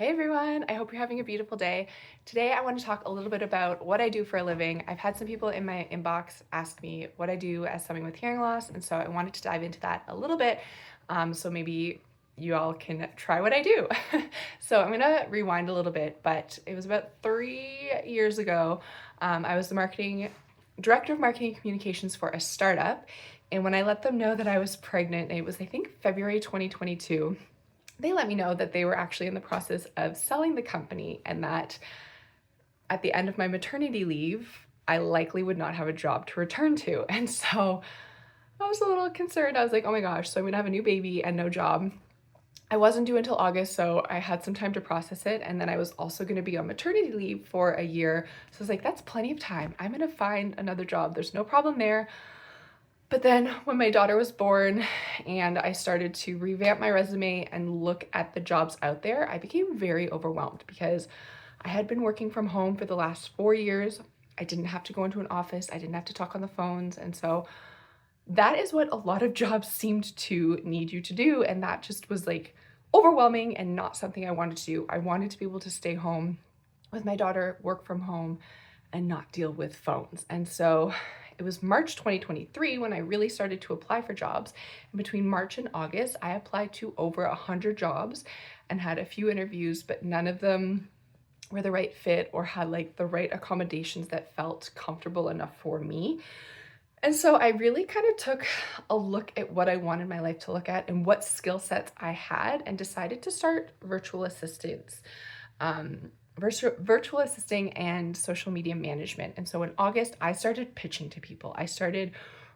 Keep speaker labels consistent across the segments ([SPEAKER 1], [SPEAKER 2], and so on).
[SPEAKER 1] Hey everyone, I hope you're having a beautiful day. Today I want to talk a little bit about what I do for a living. I've had some people in my inbox ask me what I do as someone with hearing loss, and so I wanted to dive into that a little bit, so maybe you all can try what I do. So I'm gonna rewind a little bit, but it was about 3 years ago. I was the director of marketing communications for a startup, and when I let them know that I was pregnant, it was I think February 2022, they let me know that they were actually in the process of selling the company and that at the end of my maternity leave, I likely would not have a job to return to. And so I was a little concerned. I was like, oh my gosh, so I'm gonna have a new baby and no job. I wasn't due until August, so I had some time to process it. And then I was also gonna be on maternity leave for a year. So I was like, that's plenty of time. I'm gonna find another job. There's no problem there. But then when my daughter was born and I started to revamp my resume and look at the jobs out there, I became very overwhelmed because I had been working from home for the last 4 years. I didn't have to go into an office. I didn't have to talk on the phones. And so that is what a lot of jobs seemed to need you to do. And that just was like overwhelming and not something I wanted to do. I wanted to be able to stay home with my daughter, work from home, and not deal with phones. And so it was March 2023 when I really started to apply for jobs. And between March and August, I applied to over 100 jobs and had a few interviews, but none of them were the right fit or had like the right accommodations that felt comfortable enough for me. And so I really kind of took a look at what I wanted my life to look at and what skill sets I had and decided to start virtual assistants. Virtual assisting and social media management. And so in August, I started pitching to people. I started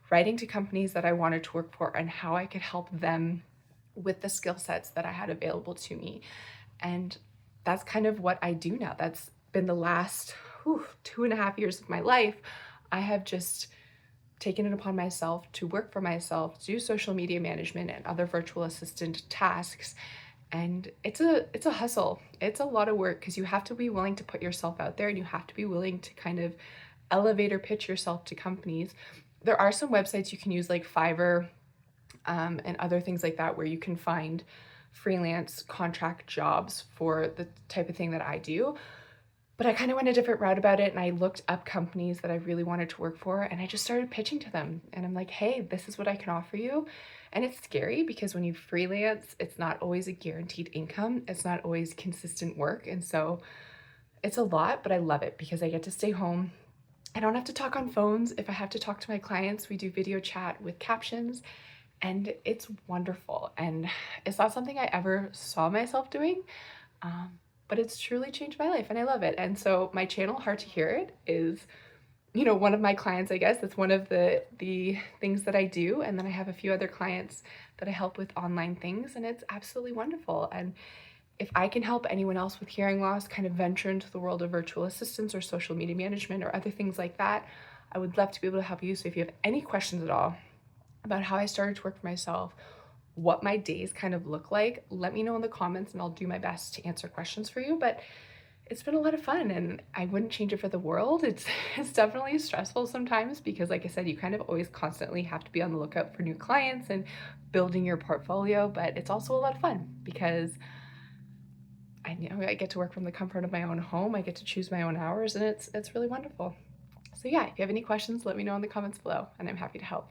[SPEAKER 1] writing to companies that I wanted to work for and how I could help them with the skill sets that I had available to me. And that's kind of what I do now. That's been the last 2.5 years of my life. I have just taken it upon myself to work for myself, do social media management and other virtual assistant tasks. And it's a hustle. It's a lot of work because you have to be willing to put yourself out there and you have to be willing to kind of elevator pitch yourself to companies. There are some websites you can use like Fiverr and other things like that where you can find freelance contract jobs for the type of thing that I do. But I kind of went a different route about it and I looked up companies that I really wanted to work for and I just started pitching to them. And I'm like, hey, this is what I can offer you. And it's scary because when you freelance, it's not always a guaranteed income. It's not always consistent work. And so it's a lot, but I love it because I get to stay home. I don't have to talk on phones. If I have to talk to my clients, we do video chat with captions and it's wonderful. And it's not something I ever saw myself doing. But it's truly changed my life and I love it. And so my channel, Hard to Hear It, is, one of my clients, I guess. That's one of the things that I do. And then I have a few other clients that I help with online things and it's absolutely wonderful. And if I can help anyone else with hearing loss kind of venture into the world of virtual assistants or social media management or other things like that, I would love to be able to help you. So if you have any questions at all about how I started to work for myself, what my days kind of look like, let me know in the comments and I'll do my best to answer questions for you. But it's been a lot of fun and I wouldn't change it for the world. It's definitely stressful sometimes because like I said, you kind of always constantly have to be on the lookout for new clients and building your portfolio, but it's also a lot of fun because I get to work from the comfort of my own home. I get to choose my own hours and it's really wonderful. So yeah, if you have any questions, let me know in the comments below and I'm happy to help.